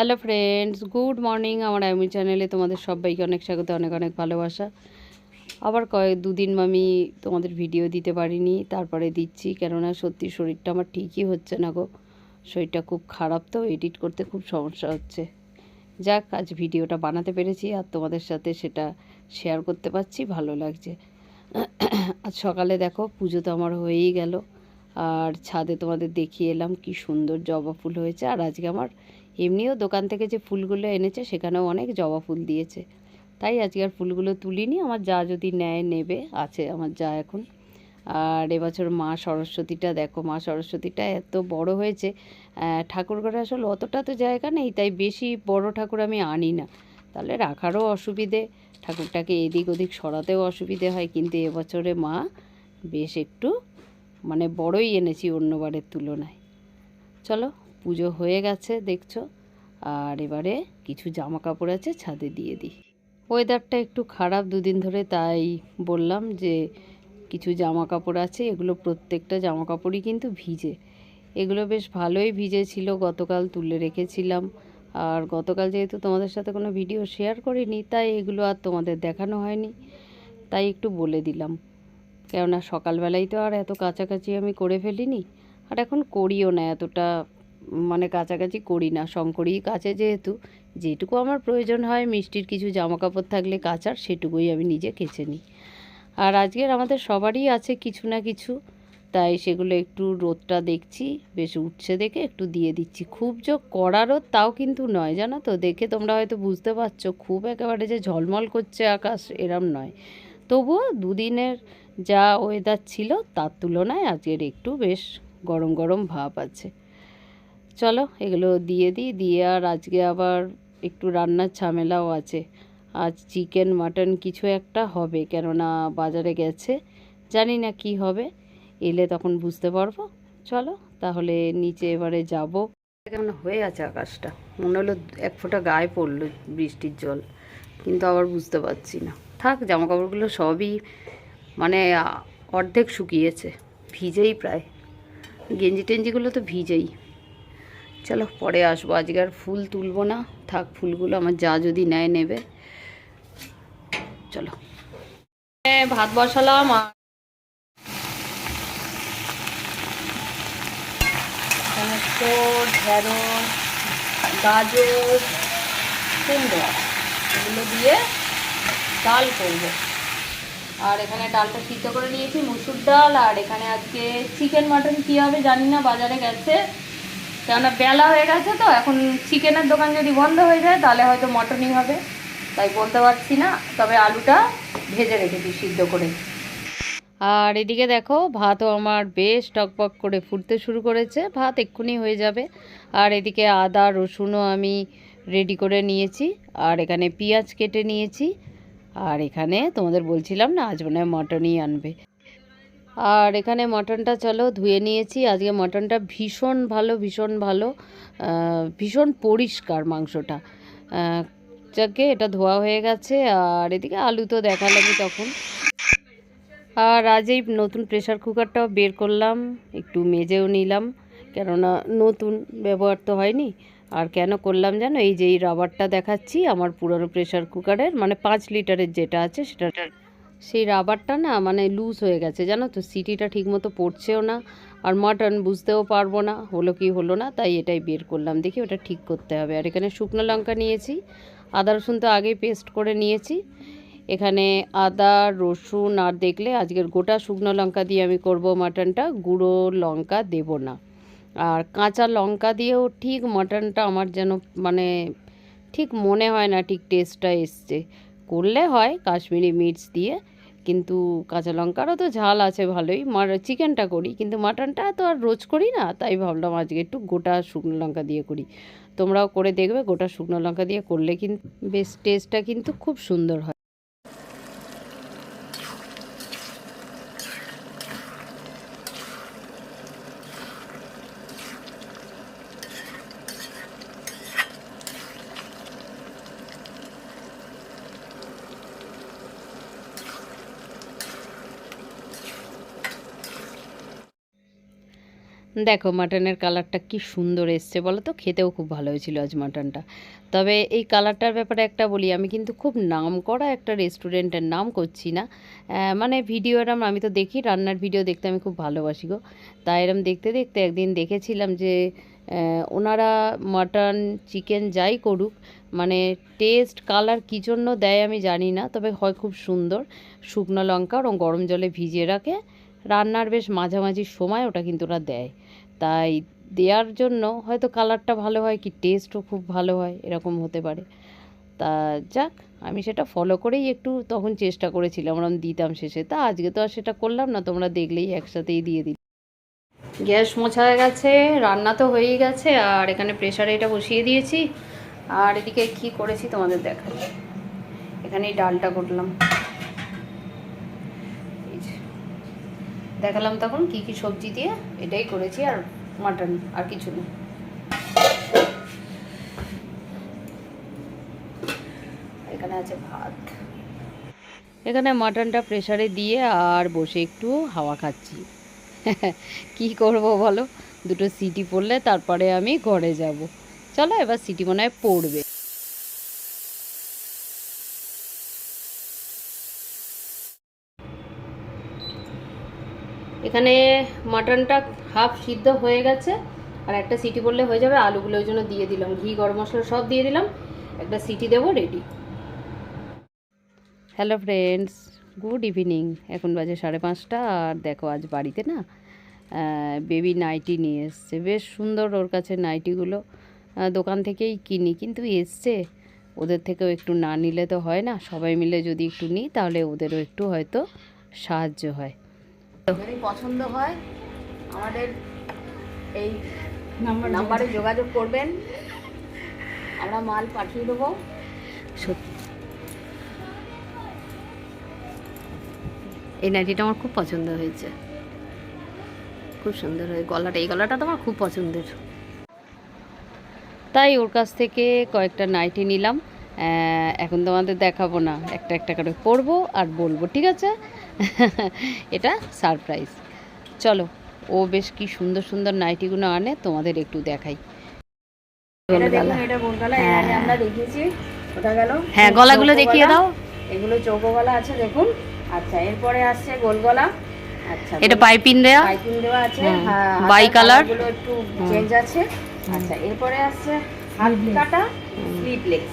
Hello friends, good morning. আমার আইমি চ্যানেলে তোমাদের সবাইকে অনেক স্বাগত, অনেক অনেক ভালোবাসা। আবার দুদিন আমি তোমাদের ভিডিও দিতে পারিনি, তারপরে দিচ্ছি, কেননা সত্যি শরীরটা আমার ঠিকই হচ্ছে না গো। শরীরটা খুব খারাপ, তো এডিট করতে খুব সমস্যা হচ্ছে। যাক, আজ ভিডিওটা বানাতে পেরেছি আর তোমাদের সাথে সেটা শেয়ার করতে পারছি, ভালো লাগছে। আজ সকালে দেখো, পুজো তো আমার হয়েই গেল, আর ছাদে তোমাদের দেখিয়ে এলাম কি সুন্দর জবা ফুল হয়েছে। আর আজকে আমার এমনিও দোকান থেকে যে ফুলগুলো এনেছে সেখানেও অনেক জবা ফুল দিয়েছে, তাই আজকে আর ফুলগুলো তুলিনি। আমার যা যদি নেয় নেবে, আছে আমার যা এখন। আর এবছর মা সরস্বতীটা দেখো, মা সরস্বতীটা এত বড় হয়েছে। ঠাকুর ঘরে আসলে অতটা তো জায়গা নেই, তাই বেশি বড় ঠাকুর আমি আনি না, তাহলে রাখারও অসুবিধে, ঠাকুরটাকে এদিক ওদিক সরাতেও অসুবিধে হয়। কিন্তু এবছরে মা বেশ একটু মানে বড়ই এনেছি অন্যবারের তুলনায়। চলো, পুজো হয়ে গেছে দেখছো, আর এবারে কিছু জামা কাপড় আছে ছাদে দিয়ে দিই। ওয়েদারটা একটু খারাপ দুদিন ধরে, তাই বললাম যে কিছু জামা কাপড় আছে, এগুলো প্রত্যেকটা জামা কাপড়ই কিন্তু ভিজে। এগুলো বেশ ভালোই ভিজে ছিল, গতকাল তুলে রেখেছিলাম। আর গতকাল যেহেতু তোমাদের সাথে কোনো ভিডিও শেয়ার করিনি, তাই এগুলো আর তোমাদের দেখানো হয়নি, তাই একটু বলে দিলাম। কেননা সকালবেলায় তো আর এত কাছাকাছি আমি করে ফেলিনি, আর এখন করিও না এতটা, মানে কাছাকাছি করি না। শঙ্করই কাছে যেহেতু, যেটুকু আমার প্রয়োজন হয় মিষ্টির কিছু জামা কাপড় থাকলে কাচার, সেটুকুই আমি নিজে কেচে নিই। আর আজকের আমাদের সবারই আছে কিছু না কিছু, তাই সেগুলো একটু রোদটা দেখছি বেশ উঠছে দেখে একটু দিয়ে দিচ্ছি। খুব যে কড়া রোদ তাও কিন্তু নয়, জানো তো, দেখে তোমরা হয়তো বুঝতে পারছো খুব একেবারে যে ঝলমল করছে আকাশ এরম নয়। তবুও দুদিনের যা ওয়েদার ছিল তার তুলনায় আজকের একটু বেশ গরম গরম ভাব আছে। চলো এগুলো দিয়ে দিই, দিয়ে আর আজকে আবার একটু রান্নার ঝামেলাও আছে। আজ চিকেন মাটন কিছু একটা হবে, কেননা বাজারে গেছে, জানি না কি হবে, এলে তখন বুঝতে পারবো। চলো তাহলে নিচে এবারে যাব। কেমন হয়ে আছে আকাশটা, মনে হলো এক ফোঁটা গায়ে পড়লো বৃষ্টির জল, কিন্তু আবার বুঝতে পারছি না। থাক, জামাকাপড়গুলো সবই মানে অর্ধেক শুকিয়েছে, ভিজেই প্রায়, গেঞ্জি টেঞ্জিগুলো তো ভিজেই। চলো পরে আসবো, আজকে আর ফুল তুলবো না, থাক ফুলগুলো আমার যা যদি নেয় নেবে। চলো, ভাত বসালাম। আর টমেটো, ঢেঁড়স, গাজর, কুমড়ো, এগুলো দিয়ে ডাল করবো। আর এখানে ডালটা সিদ্ধ করে নিয়েছি, মুসুর ডাল। আর এখানে আজকে চিকেন মাটন কী হবে জানি না, বাজারে গেছে, কেননা বেলা হয়ে গেছে তো, এখন চিকেনের দোকান যদি বন্ধ হয়ে যায় তাহলে হয়তো মটনই হবে, তাই বলতে পারছি না। তবে আলুটা ভেজে রেখেছি সিদ্ধ করে। আর এদিকে দেখো, ভাতও আমার বেশ টকবক করে ফুটতে শুরু করেছে, ভাত এক্ষুনি হয়ে যাবে। আর এদিকে আদা রসুনও আমি রেডি করে নিয়েছি, আর এখানে পেঁয়াজ কেটে নিয়েছি। আর এখানে তোমাদের বলছিলাম না আজ মনে হয় মটনই আনবে। আর এখানে মটনটা চলো ধুয়ে নিয়েছি। আজকে মটনটা ভীষণ ভালো, ভীষণ ভালো, ভীষণ পরিষ্কার মাংসটা। যাকে এটা ধোয়া হয়ে গেছে। আর এদিকে আলু তো দেখালামই তখন। আর আজ এই নতুন প্রেশার কুকারটাও বের করলাম, একটু মেজেও নিলাম, কেননা নতুন ব্যবহার তো হয়নি। আর কেন করলাম জানো, এই যে এই রাবারটা দেখাচ্ছি আমার পুরনো প্রেশার কুকারের, মানে 5 লিটারের যেটা আছে সেটা, সেই রাবারটা না মানে লুজ হয়ে গেছে জানো তো, সিটিটা ঠিকমতো পড়ছেও না, আর মাটন বুঝতেও পারবো না হলো কি হলো না, তাই এটাই বের করলাম, দেখি ওটা ঠিক করতে হবে। আর এখানে শুকনো লঙ্কা নিয়েছি, আদা রসুন তো আগেই পেস্ট করে নিয়েছি। এখানে আদা রসুন, আর দেখলে আজকের গোটা শুকনো লঙ্কা দিয়ে আমি করব মাটনটা, গুঁড়ো লঙ্কা দেব না। আর কাঁচা লঙ্কা দিয়েও ঠিক মাটনটা আমার যেন মানে ঠিক মনে হয় না ঠিক টেস্টটা এসছে। করলে হয় কাশ্মীরি মির্চ দিয়ে, কিন্তু কাঁচা লঙ্কারও তো ঝাল আছে ভালোই। চিকেনটা করি, কিন্তু মাটনটা তো আর রোজ করি না, তাই ভাবলাম আজকে একটু গোটা শুকনো লঙ্কা দিয়ে করি। তোমরাও করে দেখবে, গোটা শুকনো লঙ্কা দিয়ে করলে কিন্তু বেশ টেস্টটা কিন্তু খুব সুন্দর হয়। দেখো মাটনের কালারটা কি সুন্দর এসছে বলো তো, খেতেও খুব ভালো হয়েছিল আজ মাটনটা। তবে এই কালারটার ব্যাপারে একটা বলি, আমি কিন্তু খুব নাম করা একটা রেস্টুরেন্টের নাম করছি না, মানে ভিডিও এরম আমি তো দেখি, রান্নার ভিডিও দেখতে আমি খুব ভালোবাসি গো। তাই এরম দেখতে দেখতে একদিন দেখেছিলাম যে ওনারা মাটন চিকেন যাই করুক, মানে টেস্ট কালার কী জন্য দেয় আমি জানি না, তবে হয় খুব সুন্দর। শুকনো লঙ্কা ওরম গরম জলে ভিজিয়ে রাখে, রান্নার বেশ মাঝামাঝি সময় ওটা কিন্তু ওরা দেয়, তাই দেওয়ার জন্য হয়তো কালারটা ভালো হয়, কি টেস্টও খুব ভালো হয়, এরকম হতে পারে। তা যাক, আমি সেটা ফলো করেই একটু তখন চেষ্টা করেছিলাম, ওরম দিতাম শেষে। তা আজকে তো আর সেটা করলাম না, তোমরা দেখলেই একসাথেই দিয়ে দিই। গ্যাস মোছা হয়ে গেছে, রান্না তো হয়েই গেছে, আর এখানে প্রেসারে এটা বসিয়ে দিয়েছি। আর এদিকে কি করেছি তোমাদের দেখাই, এখানে এই ডালটা করলাম, দেখালাম তখন কি কি সবজি দিয়ে, এটাই করেছি, আর মাটন, আর কিছু নেই। এখানে আছে ভাত, এখানে মাটনটা প্রেসারে দিয়ে আর বসে একটু হাওয়া খাচ্ছি। কি করব বলো, দুটো সিটি পড়লে তারপরে আমি ঘরে যাব। চলো এবার সিটি মনে হয় পড়বে। এখানে মাটনটা হাফ সিদ্ধ হয়ে গেছে, আর একটা সিটি পড়লে হয়ে যাবে। আলুগুলো ওই জন্য দিয়ে দিলাম, ঘি গরম মশলা সব দিয়ে দিলাম, একটা সিটি দেবো, ready. Hello friends, good evening. এখন বাজে 5:30, আর দেখো আজ বাড়িতে না বেবি নাইটি নিয়ে এসছে, বেশ সুন্দর ওর কাছে নাইটিগুলো, দোকান থেকেই কিনি, কিন্তু এসছে ওদের থেকেও একটু না নিলে তো হয় না, সবাই মিলে যদি একটু নিই তাহলে ওদেরও একটু হয়তো সাহায্য হয়। যদি পছন্দ হয় আমাদের এই নাম্বারে যোগাযোগ করবেন, আমরা মাল পাঠিয়ে দেবো। সত্যি এই নাইটিটা আমার খুব পছন্দ হয়েছে, খুব সুন্দর হয় গলাটা, এই গলাটা তো আমার খুব পছন্দের, তাই ওর কাছ থেকে কয়েকটা নাইটি নিলাম। এখন তোমাদের দেখাবো না, একটা একটা করে পরবো আর বলবো, ঠিক আছে? এটা সারপ্রাইজ। চলো, ও বেশ কি সুন্দর সুন্দর নাইটিগুলো আনে, তোমাদের একটু দেখাই। এটা গোলগলা, এর আগে আমরা দেখিয়েছি, ওটা গেল। হ্যাঁ, গলাগুলো দেখিয়ে দাও। এগুলো চৌকো গলা আছে দেখুন। আচ্ছা, এরপরে আসছে গোল গলা। আচ্ছা, এটা পাইপিং দেওয়া, পাইপিং দেওয়া আছে, বাই কালার গুলো একটু চেঞ্জ আছে। আচ্ছা, এরপরে আসছে হাত কাটা স্লিভলেস।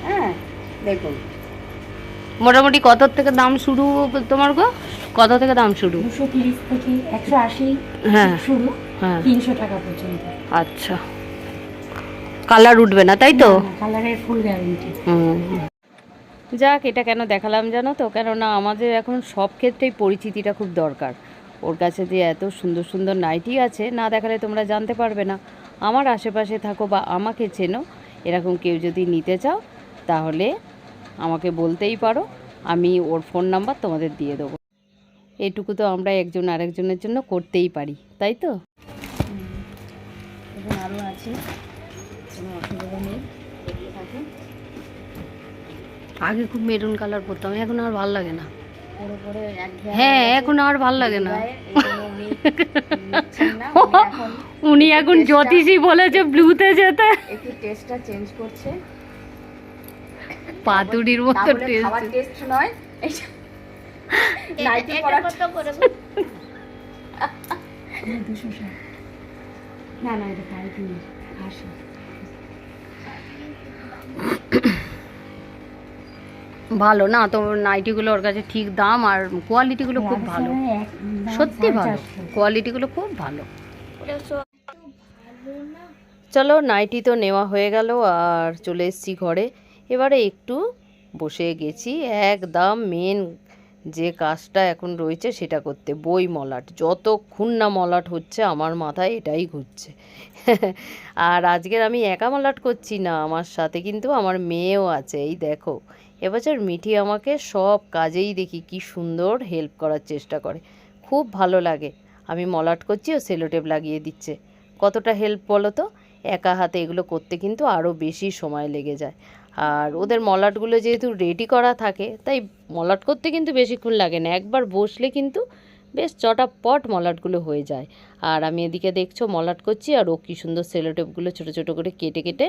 হ্যাঁ, দেখুন মোটামুটি কত থেকে দাম শুরু তোমার গো? কত থেকে দাম শুরু? 230 থেকে 180 হ্যাঁ শুরু, হ্যাঁ 300 টাকা পর্যন্ত। আচ্ছা, কালার উঠবে না তাই তো? কালারের ফুল গ্যারান্টি। যাক, এটা কেন দেখালাম জানো তো, কেননা আমাদের এখন সব ক্ষেত্রেই পরিচিতিটা খুব দরকার। ওর কাছে যে এত সুন্দর সুন্দর নাইটি আছে, না দেখালে তোমরা জানতে পারবে না। আমার আশেপাশে থাকো বা আমাকে চেনো, এরকম কেউ যদি নিতে চাও তাহলে আমাকে বলতেই পারো, আমি ওর ফোন নাম্বার তোমাদের দিয়ে দেবো। এটুকু তো আমরা একজন আরেকজনের জন্য করতেই পারি, তাই তো? দেখুন আরও আছে, কোনো অসুবিধা নেই, দেখতে থাকুন। আগে খুব মেরুন কালার পরতাম, এখন আর ভালো লাগে না। পরে পরে হ্যাঁ, এখন আর ভালো লাগে না। না, উনি এখন জ্যোতিষী বলেছে ব্লুতে যেতে, একটু টেস্টটা চেঞ্জ করছে, পাতুড়ির মতো খাবার টেস্ট নয়। নাইটি পরা কত করে? 260। না না, এটা পাইপিং 80। ভালো না তো নাইটিগুলো, ওর কাছে ঠিক দাম, আর কোয়ালিটিগুলো খুব ভালো, সত্যি ভালো, কোয়ালিটিগুলো খুব ভালো। চলো, নাইটি তো নেওয়া হয়ে গেল, আর চলে এসেছি ঘরে। এবারে একটু বসে গেছি একদম মেন যে কাজটা এখন রয়েছে সেটা করতে, বই মলাট। যতক্ষণ না মলাট হচ্ছে আমার মাথায় এটাই ঘুরছে। আর আজকের আমি একা মলাট করছি না, আমার সাথে কিন্তু আমার মেয়েও আছে। এই দেখো, এবছর মিঠি আমাকে সব কাজেই দেখি কি সুন্দর হেল্প করার চেষ্টা করে, খুব ভালো লাগে। আমি মলাট করছি, ও সেলোটেপ লাগিয়ে দিচ্ছে। কতটা হেল্প বলো তো? একা হাতে এগুলো করতে কিন্তু আরও বেশি সময় লেগে যায়। আর ওদের মলাটগুলো যেহেতু রেডি করা থাকে, তাই মলাট করতে কিন্তু বেশিক্ষণ লাগে না, একবার বসলে কিন্তু বেশ চটাপট মলাটগুলো হয়ে যায়। আর আমি এদিকে দেখছো মলাট করছি, আর ও কী সুন্দর সেলোটেপগুলো ছোটো ছোটো করে কেটে কেটে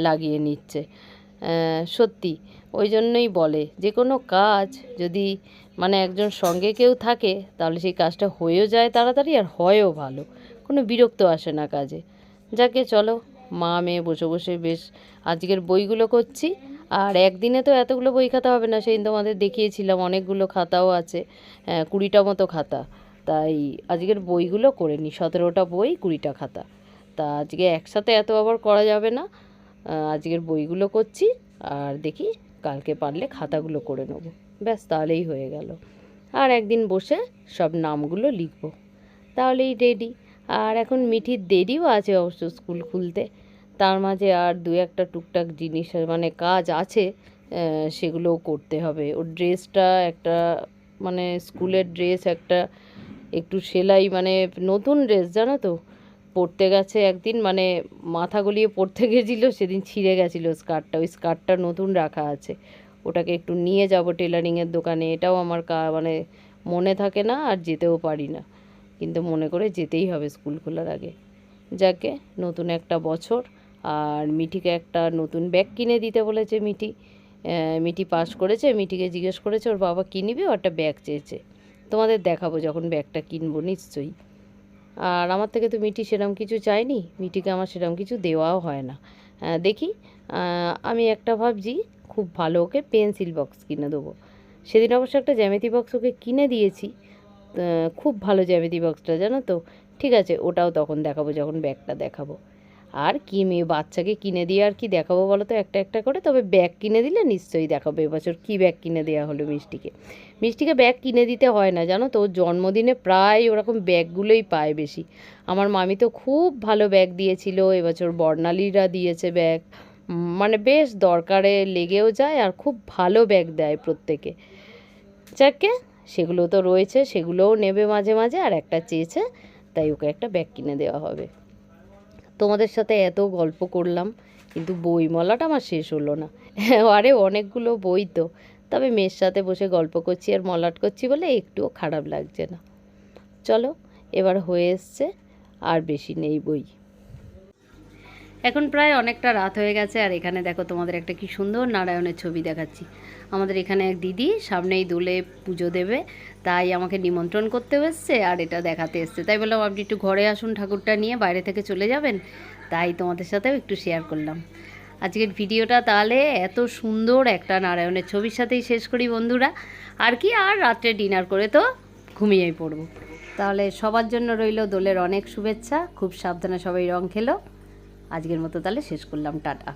লাগিয়ে নিচ্ছে। সত্যি ওই জন্যই বলে যে কোনো কাজ যদি মানে একজন সঙ্গে কেউ থাকে তাহলে সেই কাজটা হয়েও যায় তাড়াতাড়ি, আর হয়ও ভালো, কোনো বিরক্ত আসে না কাজে। যাকে চলো, মা মেয়ে বসে বসে বেশ আজকের বইগুলো করছি। আর একদিনে তো এতগুলো বই খাতা হবে না, সেই তোমাদের দেখিয়েছিলাম অনেকগুলো খাতাও আছে, 20টা মতো খাতা। তাই আজকের বইগুলো করে নিই, 17টা বই 20টা খাতা। তা আজকে একসাথে এত আবার করা যাবে না, আজকের বইগুলো করছি, আর দেখি কালকে পারলে খাতাগুলো করে নেবো, ব্যাস তাহলেই হয়ে গেল। আর একদিন বসে সব নামগুলো লিখবো, তাহলেই রেডি। আর এখন মিঠির দেরিও আছে অবশ্য স্কুল খুলতে, তার মাঝে আর দু একটা টুকটাক জিনিস মানে কাজ আছে, সেগুলোও করতে হবে। ওর ড্রেসটা একটা মানে স্কুলের ড্রেস একটা একটু সেলাই মানে নতুন ড্রেস জানো তো, পরতে গেছে একদিন মানে মাথা গলিয়ে পরতে গেছিলো, সেদিন ছিঁড়ে গেছিলো স্কার্টটা, ওই স্কার্টটা নতুন রাখা আছে, ওটাকে একটু নিয়ে যাব টেলারিংয়ের দোকানে। এটাও আমার মানে মনে থাকে না আর যেতেও পারি না, কিন্তু মনে করে যেতেই হবে স্কুল খোলার আগে। যাকে নতুন একটা বছর, আর মিঠিকে একটা নতুন ব্যাগ কিনে দিতে বলেছে মিঠি। মিঠি পাস করেছে, মিঠিকে জিজ্ঞেস করেছে ওর বাবা কী নিবি, ও একটা ব্যাগ চেয়েছে। তোমাদের দেখাবো যখন ব্যাগটা কিনবো নিশ্চয়ই। আর আমার থেকে তো মিঠি সেরকম কিছু চায়নি, মিঠিকে আমার সেরকম কিছু দেওয়াও হয় না। দেখি, আমি একটা ভাবছি খুব ভালো ওকে পেন্সিল বক্স কিনে দেবো। সেদিন অবশ্য একটা জ্যামিতি বক্স ওকে কিনে দিয়েছি, খুব ভালো জ্যামিতি বক্সটা জানো তো। ঠিক আছে, ওটাও তখন দেখাবো যখন ব্যাগটা দেখাবো। আর কি মেয়ে বাচ্চাকে কিনে দিয়ে আর কি দেখাবো বলো তো, একটা একটা করে। তবে ব্যাগ কিনে দিলে নিশ্চয়ই দেখাবো এবছর কী ব্যাগ কিনে দেওয়া হলো মিষ্টিকে। মিষ্টিকে ব্যাগ কিনে দিতে হয় না জানো তো, ওর জন্মদিনে প্রায় ওরকম ব্যাগগুলোই পায় বেশি। আমার মামি তো খুব ভালো ব্যাগ দিয়েছিল, এবছর বর্ণালীরা দিয়েছে ব্যাগ, মানে বেশ দরকারে লেগেও যায়, আর খুব ভালো ব্যাগ দেয় প্রত্যেকে। যাকে সেগুলো তো রয়েছে, সেগুলোও নেবে মাঝে মাঝে, আর একটা চেয়েছে, তাই ওকে একটা ব্যাগ কিনে দেওয়া হবে। তোমাদের সাথে এত গল্প করলাম, কিন্তু বইমেলাটা আমার শেষ হলো না। আরে অনেকগুলো বই তো, তবে মেয়ের সাথে বসে গল্প করছি আর মলাট করছি বলে একটুও খারাপ লাগছে না। চলো, এবার হয়ে এসছে, আর বেশি নেই বই। এখন প্রায় অনেকটা রাত হয়ে গেছে, আর এখানে দেখো তোমাদের একটা কি সুন্দর নারায়ণের ছবি দেখাচ্ছি। আমাদের এখানে এক দিদি সামনেই দোলে পুজো দেবে, তাই আমাকে নিমন্ত্রণ করতে এসছে আর এটা দেখাতে এসছে। তাই বললাম আপনি একটু ঘরে আসুন, ঠাকুরটা নিয়ে বাইরে থেকে চলে যাবেন, তাই তোমাদের সাথেও একটু শেয়ার করলাম। আজকের ভিডিওটা তাহলে এত সুন্দর একটা নারায়ণের ছবির সাথেই শেষ করি বন্ধুরা। আর কি, আর রাত্রে ডিনার করে তো ঘুমিয়েই পড়বো। তাহলে সবার জন্য রইল দোলের অনেক শুভেচ্ছা, খুব সাবধানে সবাই রং খেলো। আজকের মতো তাহলে শেষ করলাম, টাটা।